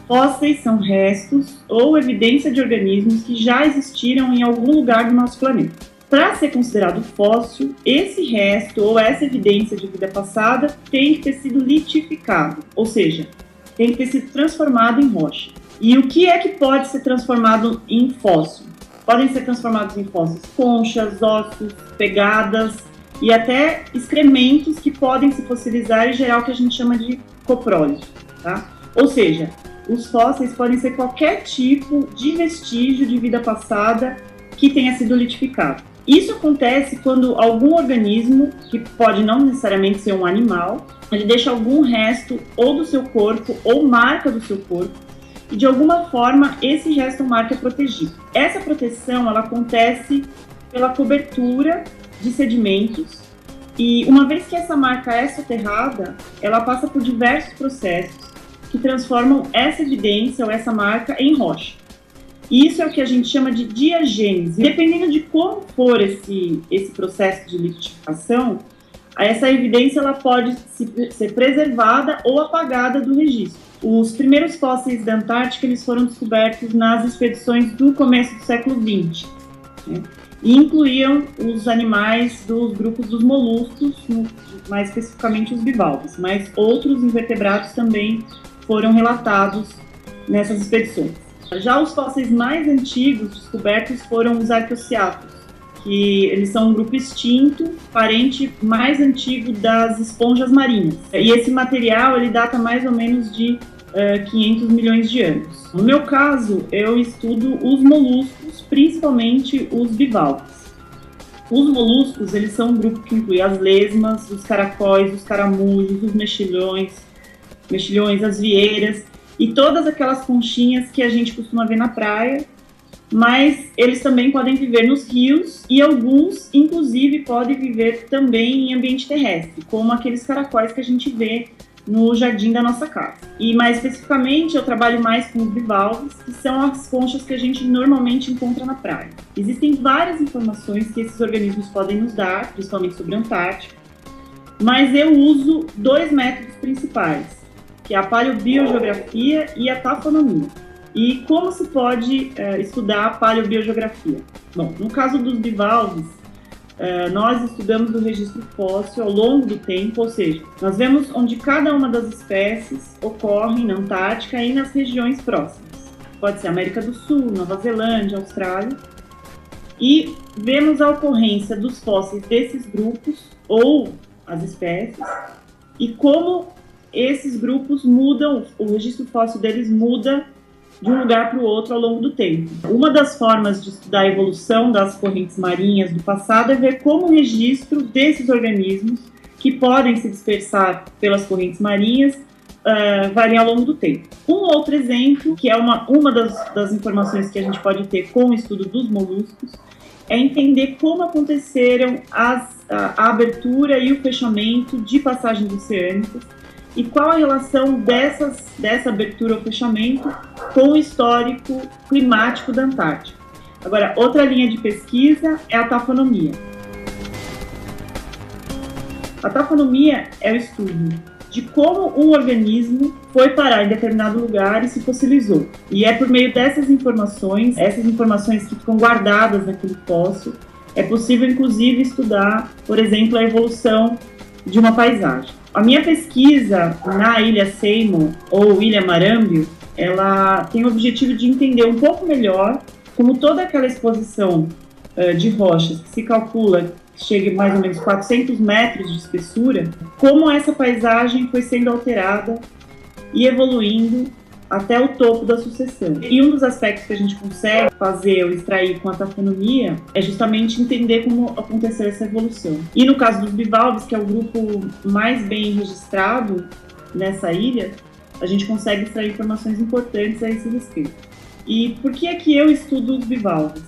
Fósseis são restos ou evidência de organismos que já existiram em algum lugar do nosso planeta. Para ser considerado fóssil, esse resto ou essa evidência de vida passada tem que ter sido litificado, ou seja, tem que ter sido transformado em rocha. E o que é que pode ser transformado em fóssil? Podem ser transformados em fósseis conchas, ossos, pegadas e até excrementos que podem se fossilizar e gerar o que a gente chama de coprólito, tá? Ou seja, os fósseis podem ser qualquer tipo de vestígio de vida passada que tenha sido litificado. Isso acontece quando algum organismo, que pode não necessariamente ser um animal, ele deixa algum resto ou do seu corpo ou marca do seu corpo e de alguma forma esse resto ou marca é protegido. Essa proteção ela acontece pela cobertura de sedimentos e uma vez que essa marca é soterrada, ela passa por diversos processos que transformam essa evidência ou essa marca em rocha. Isso é o que a gente chama de diagênese. Dependendo de como for esse processo de litificação, essa evidência ela pode ser preservada ou apagada do registro. Os primeiros fósseis da Antártica eles foram descobertos nas expedições do começo do século XX, né? E incluíam os animais dos grupos dos moluscos, mais especificamente os bivalves, mas outros invertebrados também foram relatados nessas expedições. Já os fósseis mais antigos descobertos foram os arqueociatos, que eles são um grupo extinto, parente mais antigo das esponjas marinhas. E esse material ele data mais ou menos de 500 milhões de anos. No meu caso, eu estudo os moluscos, principalmente os bivalves. Os moluscos eles são um grupo que inclui as lesmas, os caracóis, os caramujos, os mexilhões, as vieiras e todas aquelas conchinhas que a gente costuma ver na praia, mas eles também podem viver nos rios e alguns, inclusive, podem viver também em ambiente terrestre, como aqueles caracóis que a gente vê no jardim da nossa casa. E mais especificamente, eu trabalho mais com os bivalves, que são as conchas que a gente normalmente encontra na praia. Existem várias informações que esses organismos podem nos dar, principalmente sobre a Antártica, mas eu uso dois métodos principais, que é a paleobiogeografia e a tafonomia. E como se pode estudar a paleobiogeografia? Bom, no caso dos bivalves, nós estudamos o registro fóssil ao longo do tempo, ou seja, nós vemos onde cada uma das espécies ocorre na Antártica e nas regiões próximas. Pode ser América do Sul, Nova Zelândia, Austrália. E vemos a ocorrência dos fósseis desses grupos ou as espécies e como esses grupos mudam, o registro fóssil deles muda de um lugar para o outro ao longo do tempo. Uma das formas de estudar a evolução das correntes marinhas do passado é ver como o registro desses organismos, que podem se dispersar pelas correntes marinhas, varia ao longo do tempo. Um outro exemplo, que é uma das informações que a gente pode ter com o estudo dos moluscos, é entender como aconteceram a abertura e o fechamento de passagens oceânicas e qual a relação dessa abertura ou fechamento com o histórico climático da Antártica. Agora, outra linha de pesquisa é a tafonomia. A tafonomia é o estudo de como um organismo foi parar em determinado lugar e se fossilizou. E é por meio dessas informações que ficam guardadas naquele fóssil, é possível, inclusive, estudar, por exemplo, a evolução de uma paisagem. A minha pesquisa na Ilha Seymour, ou Ilha Marambio, ela tem o objetivo de entender um pouco melhor como toda aquela exposição de rochas, que se calcula que chega a mais ou menos 400 metros de espessura, como essa paisagem foi sendo alterada e evoluindo até o topo da sucessão. E um dos aspectos que a gente consegue fazer ou extrair com a tafonomia é justamente entender como aconteceu essa evolução. E no caso dos bivalves, que é o grupo mais bem registrado nessa ilha, a gente consegue extrair informações importantes a esse respeito. E por que é que eu estudo os bivalves?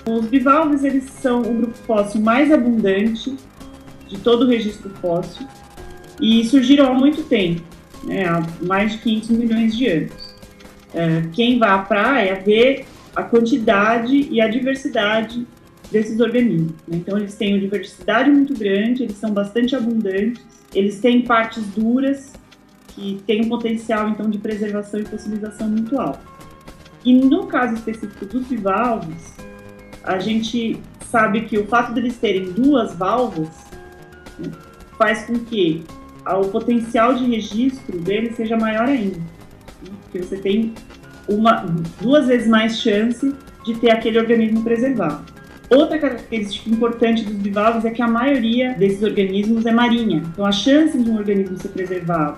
Os bivalves eles são o grupo fóssil mais abundante de todo o registro fóssil e surgiram há muito tempo, né, há mais de 500 milhões de anos. Quem vai à praia vê a quantidade e a diversidade desses organismos, né? Então, eles têm uma diversidade muito grande, eles são bastante abundantes, eles têm partes duras, que têm um potencial, então, de preservação e fossilização muito alto. E no caso específico dos bivalves, a gente sabe que o fato deles terem duas valvas, né, faz com que o potencial de registro deles seja maior ainda, né? Porque você tem duas vezes mais chance de ter aquele organismo preservado. Outra característica importante dos bivalves é que a maioria desses organismos é marinha. Então, a chance de um organismo ser preservado,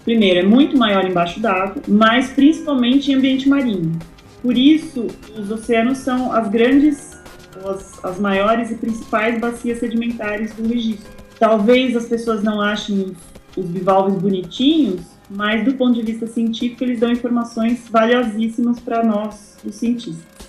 primeiro, é muito maior embaixo d'água, mas principalmente em ambiente marinho. Por isso, os oceanos são as maiores e principais bacias sedimentares do registro. Talvez as pessoas não achem os bivalves bonitinhos, mas do ponto de vista científico eles dão informações valiosíssimas para nós, os cientistas.